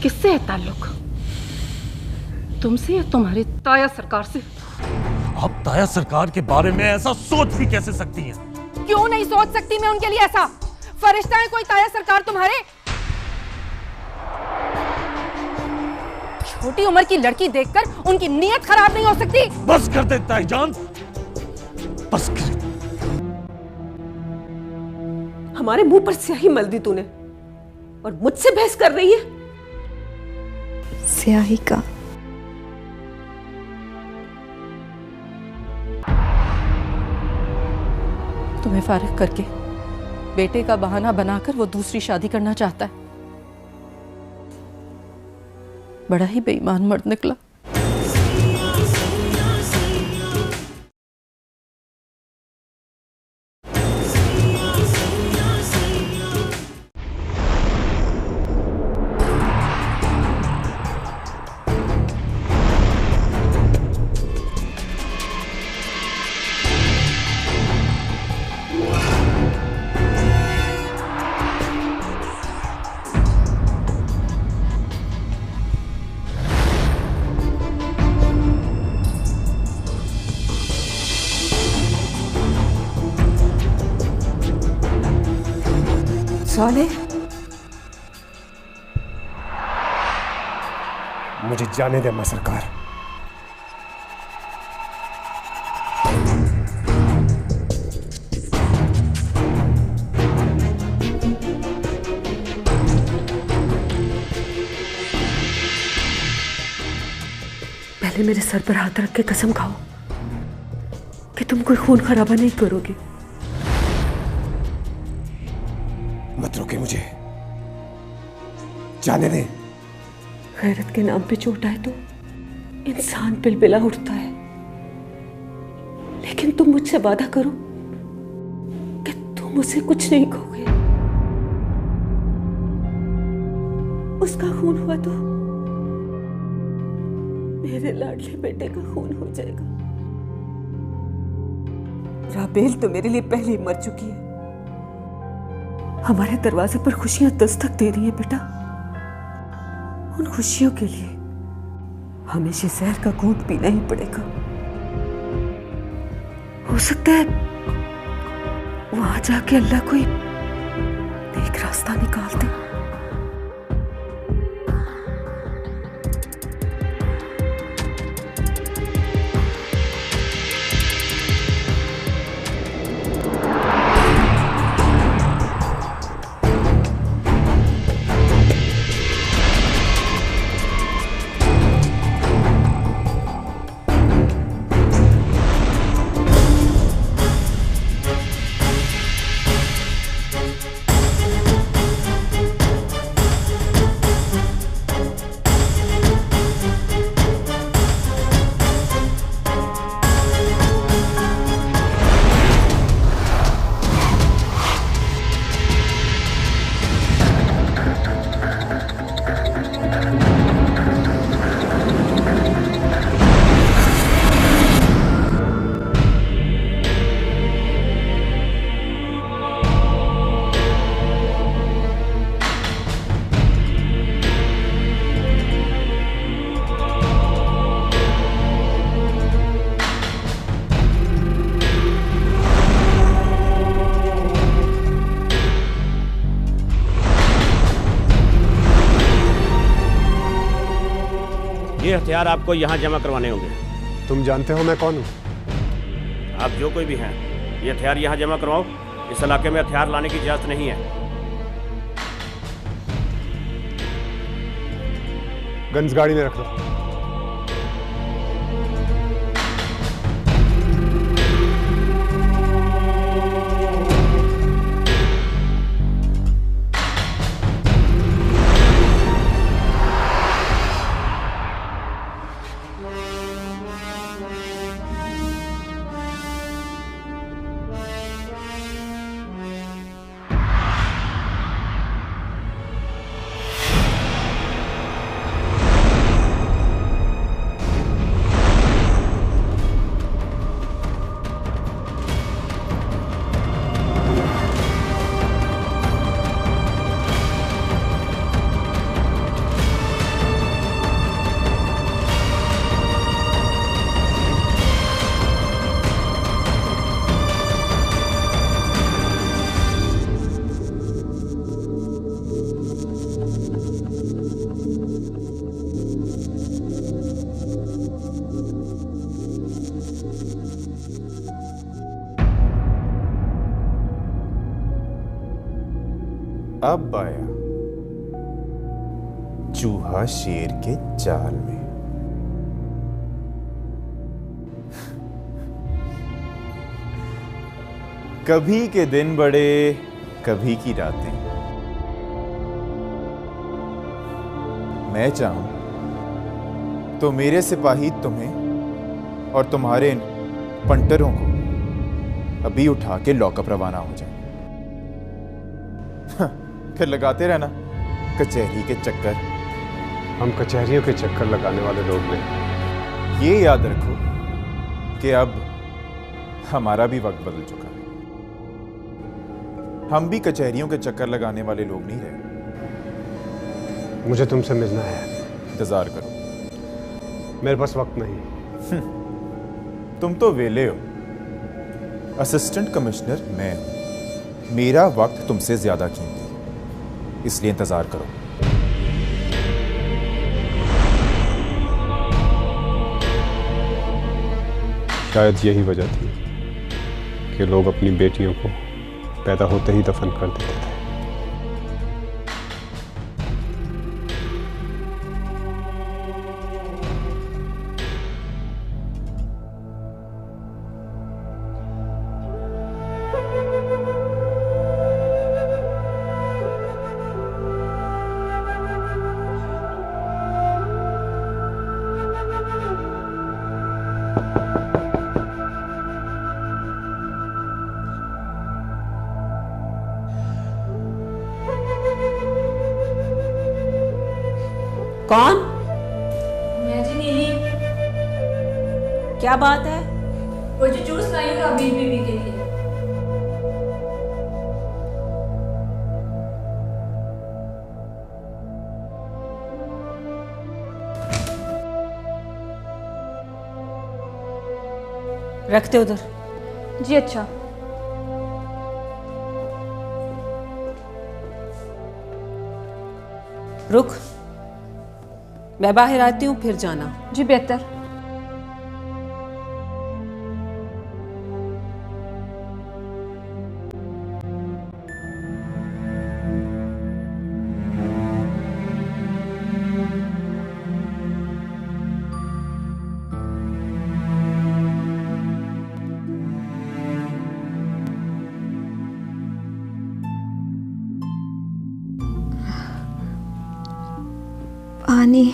किससे है ताल्लुक? तुमसे या तुम्हारे ताया सरकार से? आप ताया सरकार के बारे में ऐसा सोच भी कैसे सकती हैं? क्यों नहीं सोच सकती मैं उनके लिए ऐसा? फरिश्ता है कोई ताया सरकार तुम्हारे? छोटी उम्र की लड़की देखकर उनकी नीयत खराब नहीं हो सकती? बस कर दे ताईजान, बस कर। हमारे मुंह पर स्याही मल दी तूने और मुझसे बहस कर रही है। स्याही का तुम्हें फारिग करके बेटे का बहाना बनाकर वो दूसरी शादी करना चाहता है। बड़ा ही बेईमान मर्द निकला। साले, मुझे जाने दे मां सरकार। पहले मेरे सर पर हाथ रख के कसम खाओ कि तुम कोई खून खराबा नहीं करोगे। मत रोके मुझे, जाने दे। गैरत के नाम पे चोट आए तो इंसान बिलबिला उठता है, लेकिन तुम मुझसे वादा करो कि तुम उसे कुछ नहीं कहोगे। उसका खून हुआ तो मेरे लाडले बेटे का खून हो जाएगा। राबेल तो मेरे लिए पहले ही मर चुकी है। हमारे दरवाजे पर खुशियां दस्तक दे रही हैं बेटा। उन खुशियों के लिए हमें जहर का घूंट पीना ही पड़ेगा। हो सकता है वहां जाके अल्लाह कोई नेक रास्ता निकाल दे। ये हथियार आपको यहाँ जमा करवाने होंगे। तुम जानते हो मैं कौन हूँ? आप जो कोई भी हैं, ये हथियार यहाँ जमा करवाओ। इस इलाके में हथियार लाने की इजाजत नहीं है। गन्स गाड़ी में रख लो। अब आया चूहा शेर के जाल में। कभी के दिन बड़े, कभी की रातें। मैं चाहूं तो मेरे सिपाही तुम्हें और तुम्हारे इन पंटरों को अभी उठा के लॉकअप रवाना हो जाए। फिर लगाते रहना कचहरी के चक्कर। हम कचहरियों के चक्कर लगाने वाले लोग नहीं। ये याद रखो कि अब हमारा भी वक्त बदल चुका है। हम भी कचहरियों के चक्कर लगाने वाले लोग नहीं रहे। मुझे तुमसे मिलना है। इंतजार करो। मेरे पास वक्त नहीं। तुम तो वेले हो। असिस्टेंट कमिश्नर मैं हूं। मेरा वक्त तुमसे ज्यादा कीमती है, इसलिए इंतजार करो। शायद यही वजह थी कि लोग अपनी बेटियों को पैदा होते ही दफन कर देते थे। कौन? मैं जी नीली। क्या बात है? वो जो जूस लाई हूँ अभी बीबी के लिए। रखते उधर। जी अच्छा। रुक, मैं बाहर आती हूँ, फिर जाना। जी बेहतर। पानी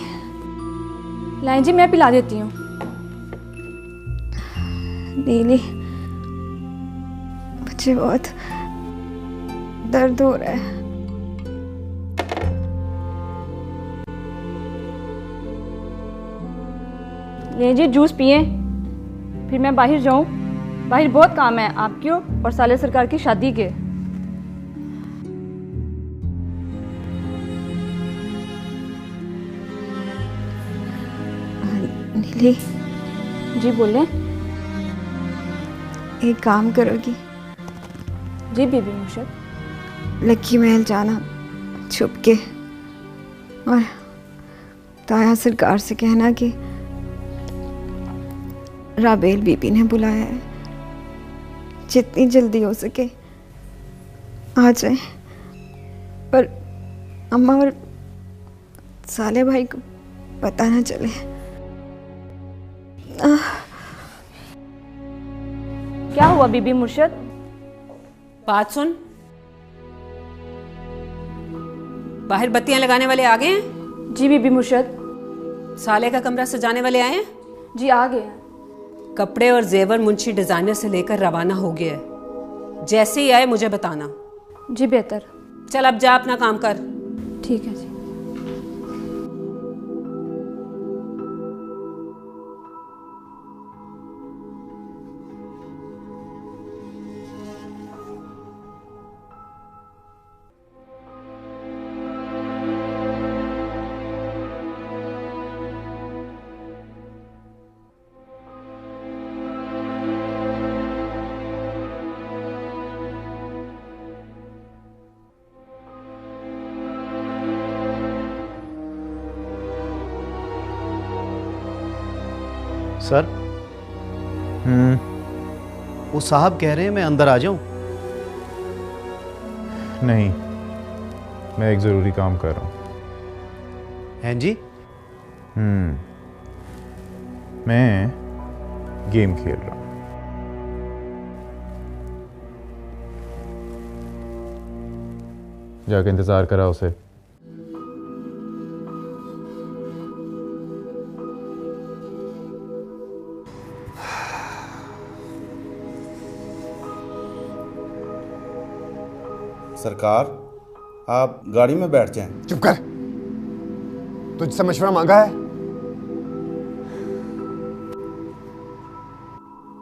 लाइन जी, मैं पिला देती हूँ। नीली, मुझे बहुत दर्द हो रहा है। ले जी जूस पिए, फिर मैं बाहर जाऊँ। बाहर बहुत काम है आपकी और साले सरकार की शादी के। नीली, जी बोले। एक काम करोगी? जी बीबी मुर्शद। लक्की महल जाना छुप के, और ताया सरकार से कहना कि राबेल बीबी ने बुलाया है, जितनी जल्दी हो सके आ जाए, पर अम्मा और साले भाई को पता ना चले। क्या हुआ बीबी मुर्शद? बात सुन, बाहर बत्तियां लगाने वाले आ गए हैं? जी बीबी मुर्शद। साले का कमरा सजाने वाले आए हैं? जी आ गए हैं। कपड़े और जेवर मुंशी डिजाइनर से लेकर रवाना हो गया है। जैसे ही आए मुझे बताना। जी बेहतर। चल अब जा अपना काम कर। ठीक है जी। सर, वो साहब कह रहे हैं मैं अंदर आ जाऊं। नहीं, मैं एक ज़रूरी काम कर रहा हूँ। हैं जी? मैं गेम खेल रहा हूँ। जाके इंतज़ार करा उसे। सरकार, आप गाड़ी में बैठ जाएं। चुप कर। तुझसे मशवरा मांगा है?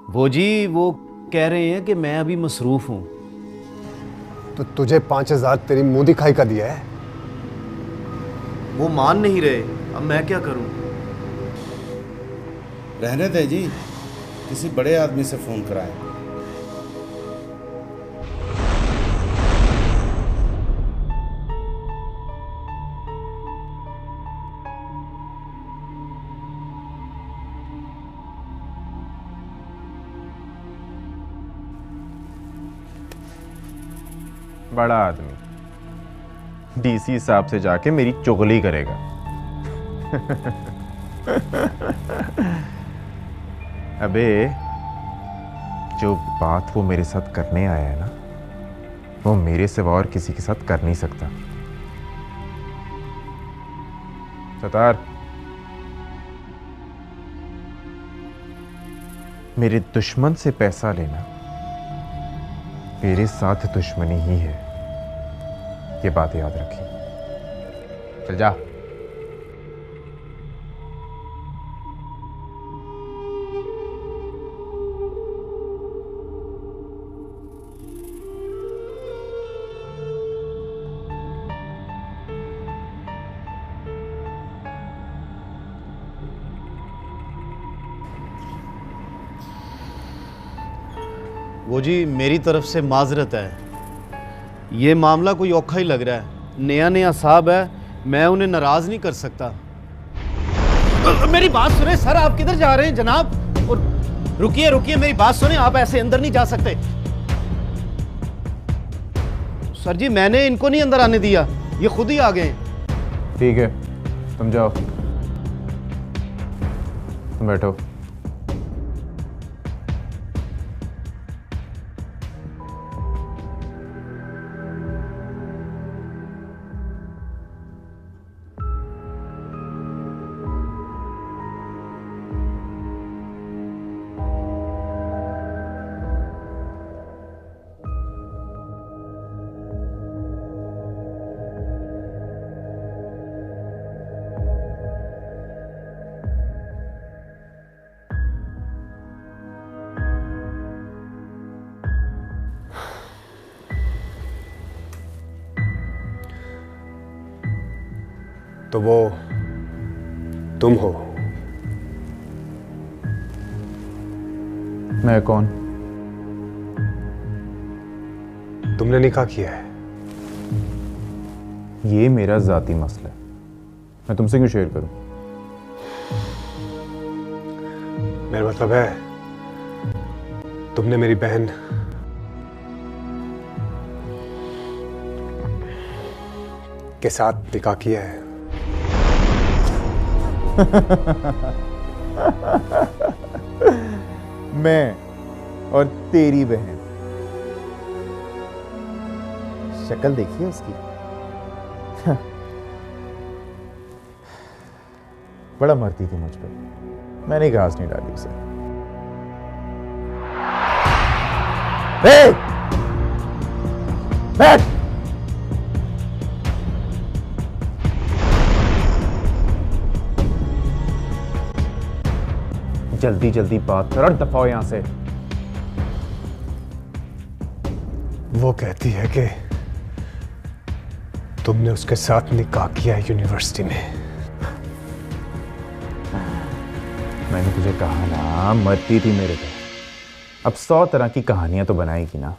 वो जी वो कह रहे हैं कि मैं अभी मसरूफ हूं। तो तुझे 5,000 तेरी मुंह दिखाई का दिया है। वो मान नहीं रहे, अब मैं क्या करूं? रहने दे जी, किसी बड़े आदमी से फोन कराएं। बड़ा आदमी डीसी साहब से जाके मेरी चुगली करेगा। अबे जो बात वो मेरे साथ करने आया है ना, वो मेरे सिवा और किसी के साथ कर नहीं सकता। सतार, मेरे दुश्मन से पैसा लेना मेरे साथ दुश्मनी ही है, ये बात याद रखिए। चल जा। वो जी मेरी तरफ से माजरत है। ये मामला कोई औखा ही लग रहा है। नया नया साहब है, मैं उन्हें नाराज नहीं कर सकता। मेरी बात सुने सर, आप किधर जा रहे हैं जनाब? और रुकिए रुकिए, मेरी बात सुने, आप ऐसे अंदर नहीं जा सकते। सर जी मैंने इनको नहीं अंदर आने दिया, ये खुद ही आ गए। ठीक है, तुम जाओ, तुम बैठो। तो वो तुम हो? मैं कौन? तुमने निकाह किया है। ये मेरा जाती मसला है, मैं तुमसे क्यों शेयर करूं? मेरा मतलब है तुमने मेरी बहन के साथ निकाह किया है। मैं और तेरी बहन, शक्ल देखिए उसकी। बड़ा मरती थी मुझ पर, मैंने घास नहीं डाली उसे। बैठ! जल्दी जल्दी बात कर और दफा हो यहां से। वो कहती है कि तुमने उसके साथ निकाह किया है यूनिवर्सिटी में। मैंने तुझे कहा ना, मरती थी मेरे पे। अब 100 तरह की कहानियां तो बनाएगी ना।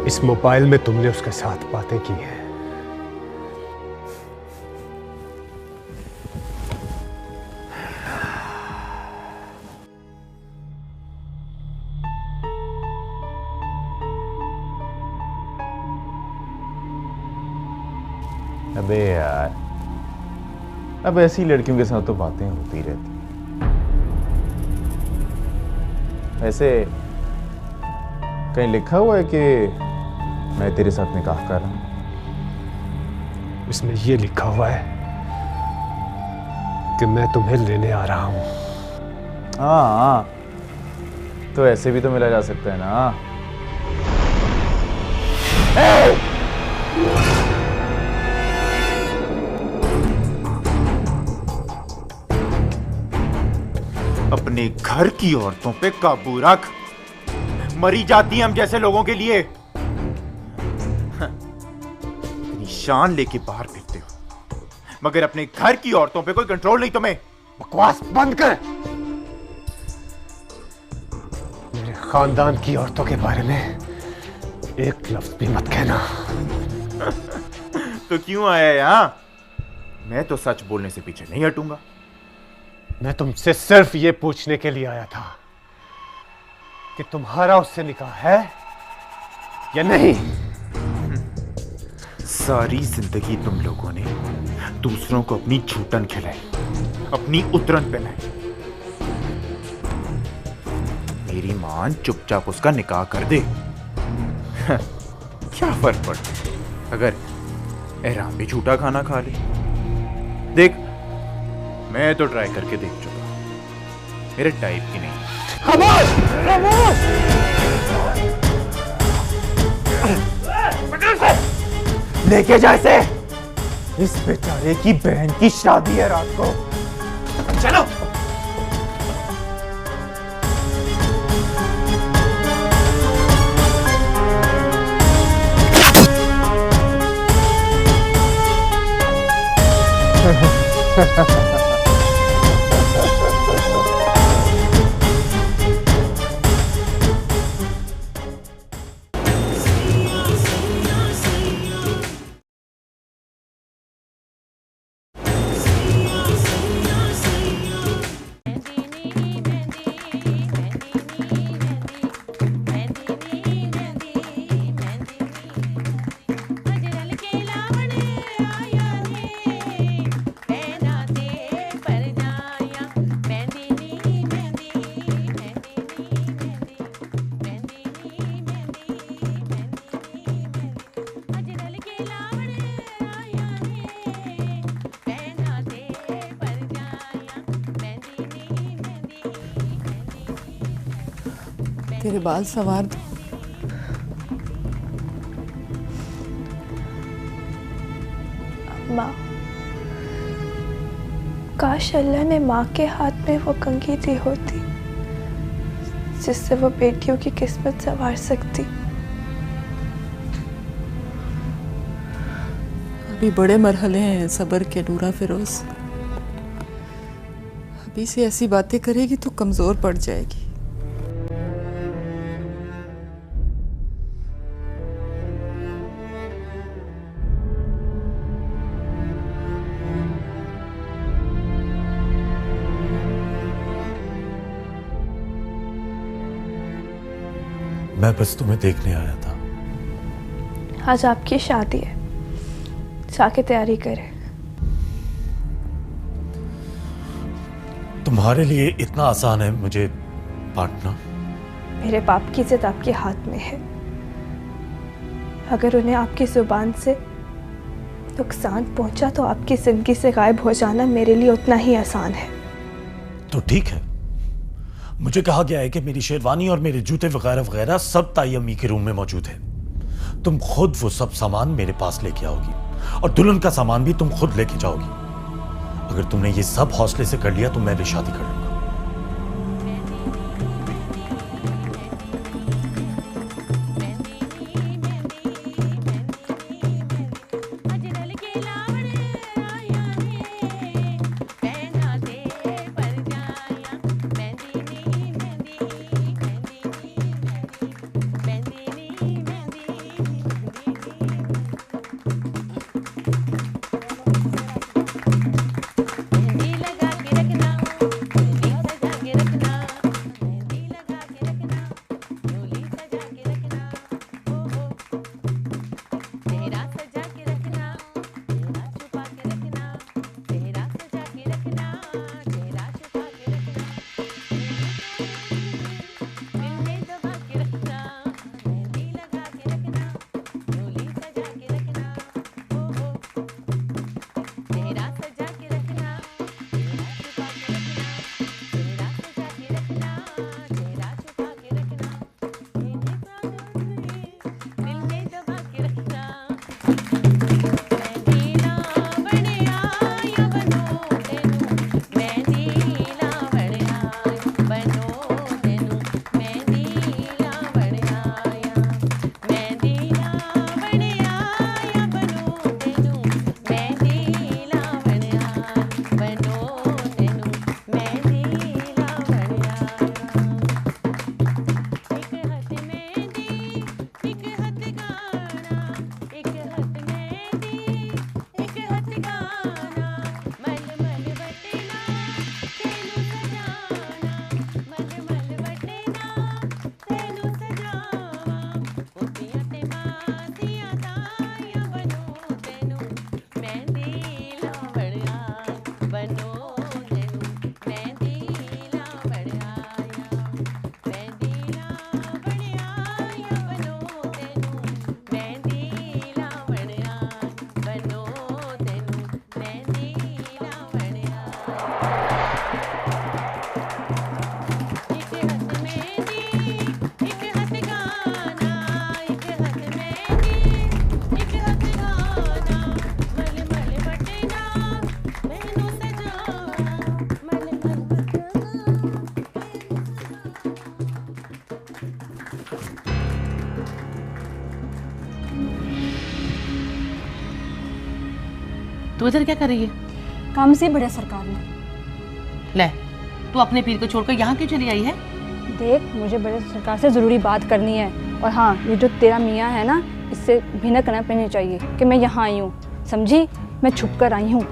इस मोबाइल में तुमने उसके साथ बातें की हैं। अबे यार, अब ऐसी लड़कियों के साथ तो बातें होती रहती। वैसे कहीं लिखा हुआ है कि मैं तेरे साथ निकाह कर रहा हूं? इसमें ये लिखा हुआ है कि मैं तुम्हें लेने आ रहा हूं। हाँ, तो ऐसे भी तो मिला जा सकता है ना। अपने घर की औरतों पे काबू रख। मरी जाती हैं हम जैसे लोगों के लिए। इतनी शान लेके बाहर फिरते हो, मगर अपने घर की औरतों पे कोई कंट्रोल नहीं तुम्हें। बकवास बंद कर। मेरे खानदान की औरतों के बारे में एक लफ्ज भी मत कहना। तो क्यों आया यहाँ? मैं तो सच बोलने से पीछे नहीं हटूंगा। मैं तुमसे सिर्फ ये पूछने के लिए आया था कि तुम्हारा उससे निकाह है या नहीं। सारी जिंदगी तुम लोगों ने दूसरों को अपनी झूठन खिलाई, अपनी उतरन पहनाई। मेरी मान चुपचाप उसका निकाह कर दे। क्या फर्क पड़ता अगर एहराम भी झूठा खाना खा ले। देख, मैं तो ट्राई करके देख चुका, मेरे टाइप की नहीं। लेके जा इसे। इस बेचारे की बहन की शादी है रात को। चलो। तेरे बाल संवार दो। माँ, काश अल्लाह ने माँ के हाथ में वो कंघी दी होती जिससे वो बेटियों की किस्मत संवार सकती। अभी बड़े मरहले हैं सब्र के नूरा फिरोज। अभी से ऐसी बातें करेगी तो कमजोर पड़ जाएगी। मैं बस तुम्हें देखने आया था। आज आपकी शादी है, जाके तैयारी करें। तुम्हारे लिए इतना आसान है मुझे बांटना? मेरे बाप की इज्जत आपके हाथ में है। अगर उन्हें आपकी जुबान से नुकसान पहुंचा तो आपकी जिंदगी से गायब हो जाना मेरे लिए उतना ही आसान है। तो ठीक है, मुझे कहा गया है कि मेरी शेरवानी और मेरे जूते वगैरह वगैरह सब ताई अम्मी के रूम में मौजूद है। तुम खुद वो सब सामान मेरे पास लेके आओगी और दुल्हन का सामान भी तुम खुद लेके जाओगी। अगर तुमने ये सब हौसले से कर लिया तो मैं भी शादी कर लूंगा। तू इधर क्या कर रही है? काम से बड़े सरकार में। ले, तू अपने पीर को छोड़कर यहाँ क्यों चली आई है? देख, मुझे बड़े सरकार से ज़रूरी बात करनी है। और हाँ, ये जो तेरा मियाँ है ना, इससे भिनक करना पड़नी चाहिए कि मैं यहाँ आई हूँ, समझी? मैं छुप कर आई हूँ।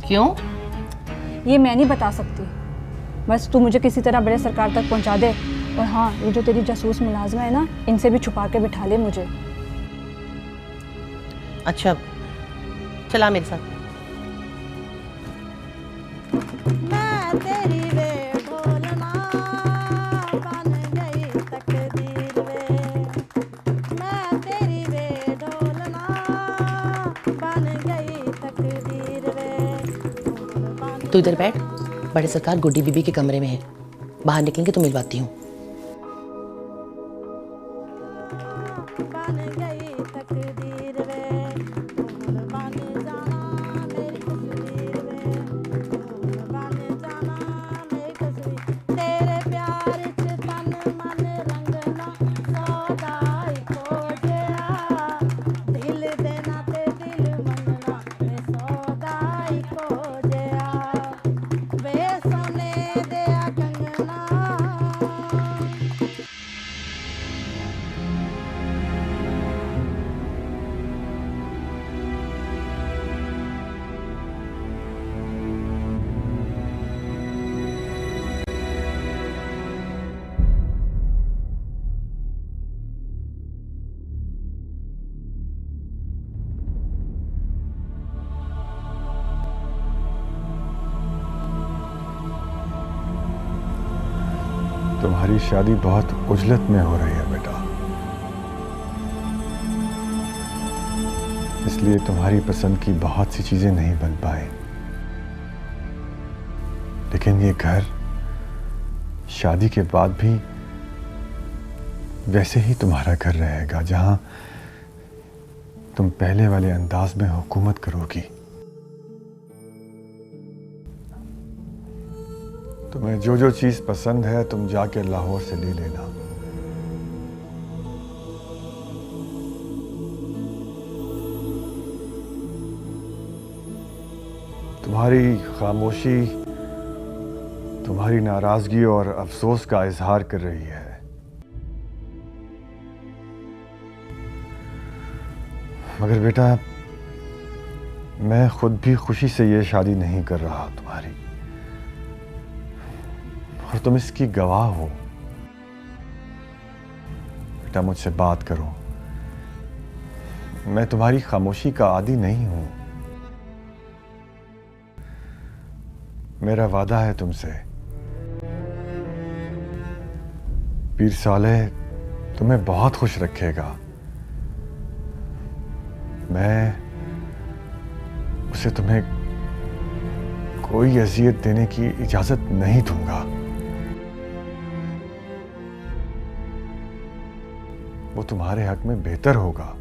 क्यों? ये मैं नहीं बता सकती, बस तू मुझे किसी तरह बड़े सरकार तक पहुँचा दे। और हाँ, ये जो तेरी जासूस मुलाजमा है ना, इनसे भी छुपा के बिठा ले मुझे। अच्छा, चला मेरे साथ। मैं तेरी वे ढोलना बन गई तकदीर वे, मैं तेरी वे ढोलना बन गई तकदीर वे। तू इधर बैठ, बड़े सरकार गुड्डी बीबी के कमरे में है, बाहर निकलेंगे तो मिलवाती हूँ। तुम्हारी शादी बहुत उजलत में हो रही है बेटा, इसलिए तुम्हारी पसंद की बहुत सी चीजें नहीं बन पाए। लेकिन ये घर शादी के बाद भी वैसे ही तुम्हारा घर रहेगा, जहां तुम पहले वाले अंदाज में हुकूमत करोगी। तुम्हें जो जो चीज पसंद है तुम जाके लाहौर से ले लेना। तुम्हारी खामोशी तुम्हारी नाराजगी और अफसोस का इजहार कर रही है। मगर बेटा, मैं खुद भी खुशी से ये शादी नहीं कर रहा तुम्हारी, और तुम इसकी गवाह हो। बेटा, मुझसे बात करो, मैं तुम्हारी खामोशी का आदी नहीं हूं। मेरा वादा है तुमसे, पीर सालेह तुम्हें बहुत खुश रखेगा। मैं उसे तुम्हें कोई अजियत देने की इजाजत नहीं दूंगा। वो तुम्हारे हक में बेहतर होगा।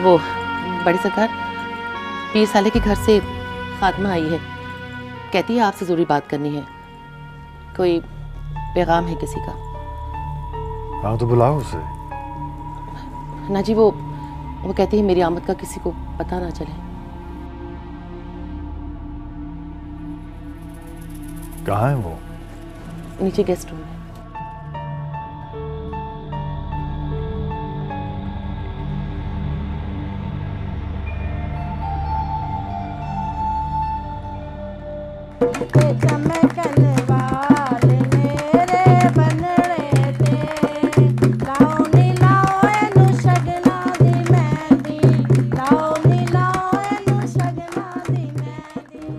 वो बड़ी सरकार, पीर साले के घर से फातिमा आई है, कहती है आपसे ज़रूरी बात करनी है। कोई पैगाम है किसी का? हाँ तो बुलाओ उसे। ना जी, वो कहती है मेरी आमद का किसी को पता ना चले। कहाँ है वो? नीचे गेस्ट रूम में। ते चमकन वाले मेरे बनने ते लाओ नी लाओ एनू शगना दी मेहंदी लाओ नी लाओ एनू शगना दी मेहंदी।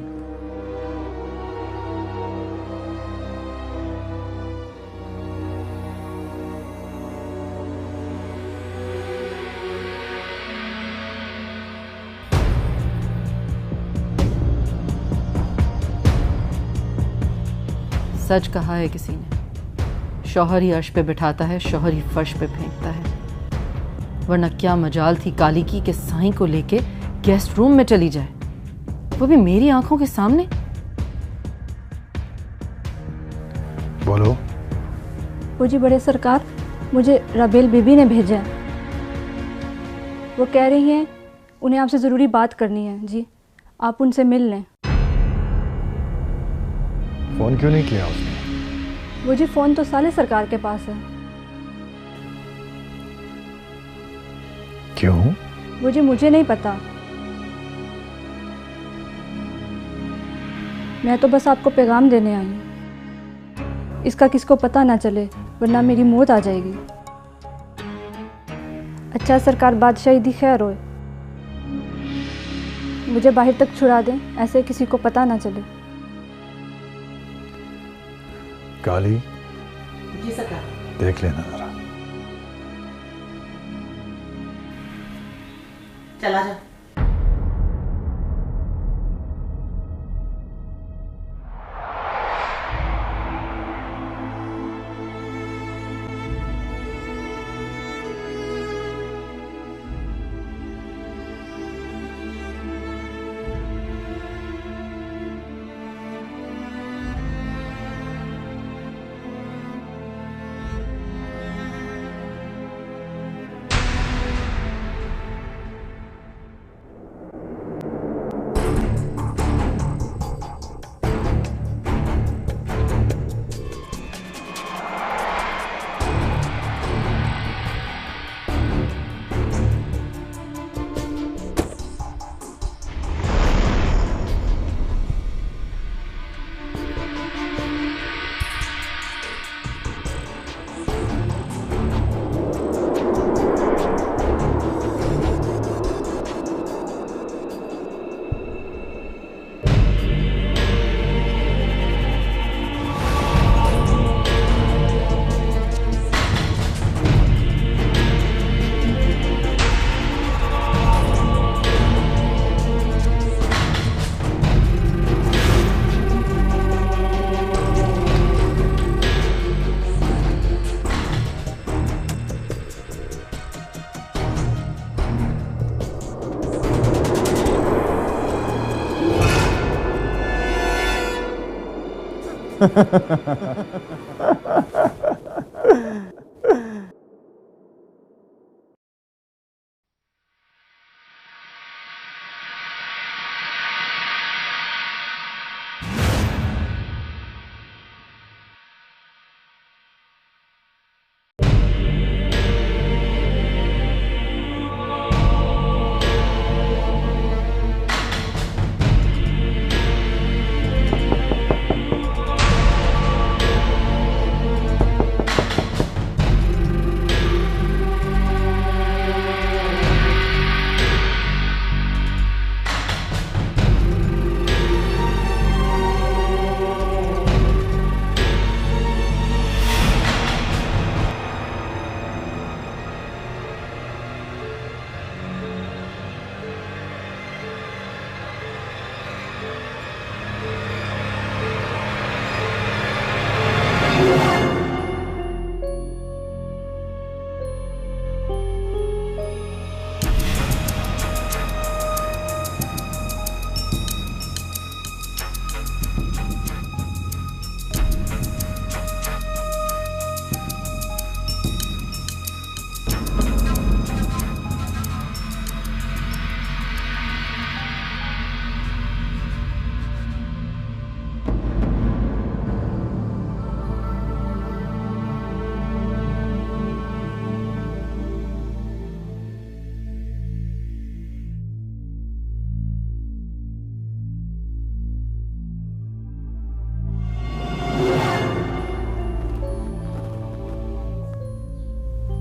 सच कहा है किसी ने, शौहर ही अर्श पे बिठाता है, शौहर ही फर्श पे फेंकता है। वरना क्या मजाल थी काली की कि साईं को लेके गेस्ट रूम में चली जाए, वो भी मेरी आंखों के सामने। बोलो। वो जी बड़े सरकार, मुझे रबेल बीबी ने भेजा है। वो कह रही हैं उन्हें आपसे ज़रूरी बात करनी है जी, आप उनसे मिल लें। फोन क्यों नहीं किया उसने? वो जी फ़ोन तो साले सरकार के पास है। क्यों? वो जी मुझे नहीं पता, मैं तो बस आपको पैगाम देने आई हूँ। इसका किसको पता ना चले, वरना मेरी मौत आ जाएगी। अच्छा सरकार, बादशाही दी खैर होए, मुझे बाहर तक छुड़ा दें, ऐसे किसी को पता ना चले। काली, जी सरकार। देख लेना जरा। चला जा।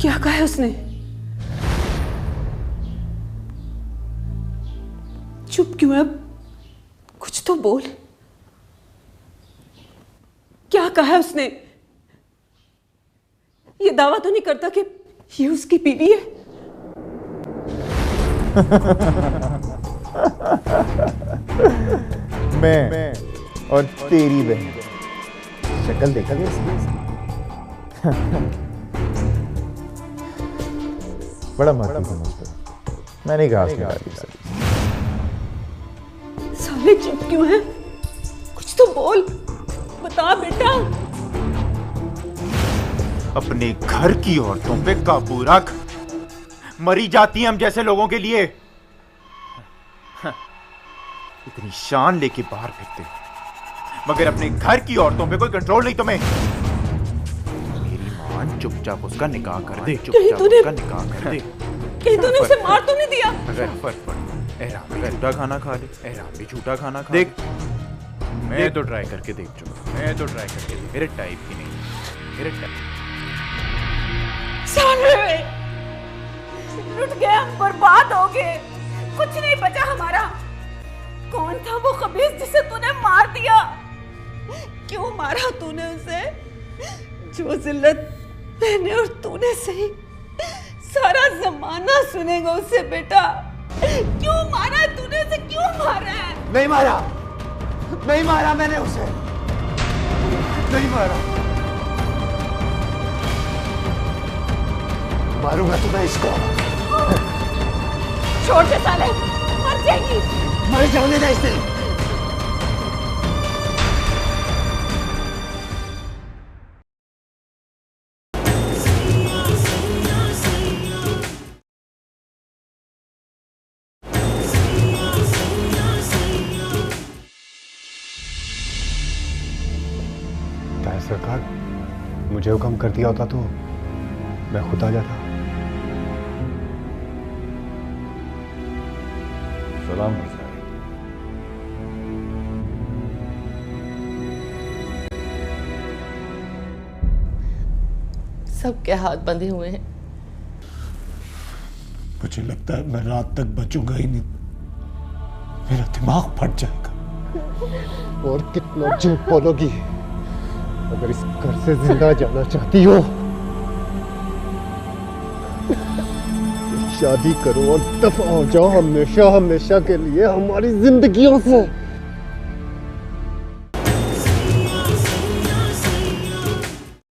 क्या कहा है उसने? चुप क्यों है? कुछ तो बोल। क्या कहा है उसने? ये दावा तो नहीं करता कि ये उसकी बीवी है? मैं और तेरी बहन, शक्ल देखा कैसी? बड़ा मत समझते, मैंने कहा साले चुप क्यों है? कुछ तो बोल, बता बेटा। अपने घर की औरतों पे काबू रख, मरी जाती हैं हम जैसे लोगों के लिए। इतनी शान लेके बाहर फेंकते, मगर अपने घर की औरतों पे कोई कंट्रोल नहीं तुम्हें। मेरी मां, चुपचाप उसका निकाह कर दे, चुपचाप उसका निकाह कर दे। कहीं तूने उसे मार तो नहीं दिया? अगर फट एहराम भी झूठा खाना खा ले, एहराम भी झूठा खाना खा। देख, मैं तो ट्राई करके देख चुका, मैं तो ट्राई करके देख, मेरे टाइप की नहीं, मेरे टाइप। साले लुट गए हम, बर्बाद हो गए, कुछ नहीं बचा हमारा। कौन था वो खबीस जिसे तूने मार दिया? क्यों मारा तूने उसे? जो जिल्लत मैंने और तूने सही, सारा जमाना सुनेगा उसे बेटा। क्यों मारा तूने उसे? क्यों मारा है? नहीं मारा, नहीं मारा मैंने उसे, नहीं मारा। मारूंगा तुम्हें इसको। छोड़ दे साले, मर जाएगी। मर जाने दे इसे। सरकार, मुझे हुक्म कर दिया होता तो मैं खुद आ जाता। सलाम। सबके हाथ बंधे हुए हैं। मुझे लगता है मैं रात तक बचूंगा ही नहीं, मेरा दिमाग फट जाएगा। और कितना झूठ बोलोगी? अगर इस घर से जिंदा जाना चाहती हो, शादी करो और दफा हो जाओ हमेशा हमेशा के लिए हमारी जिंदगियों से।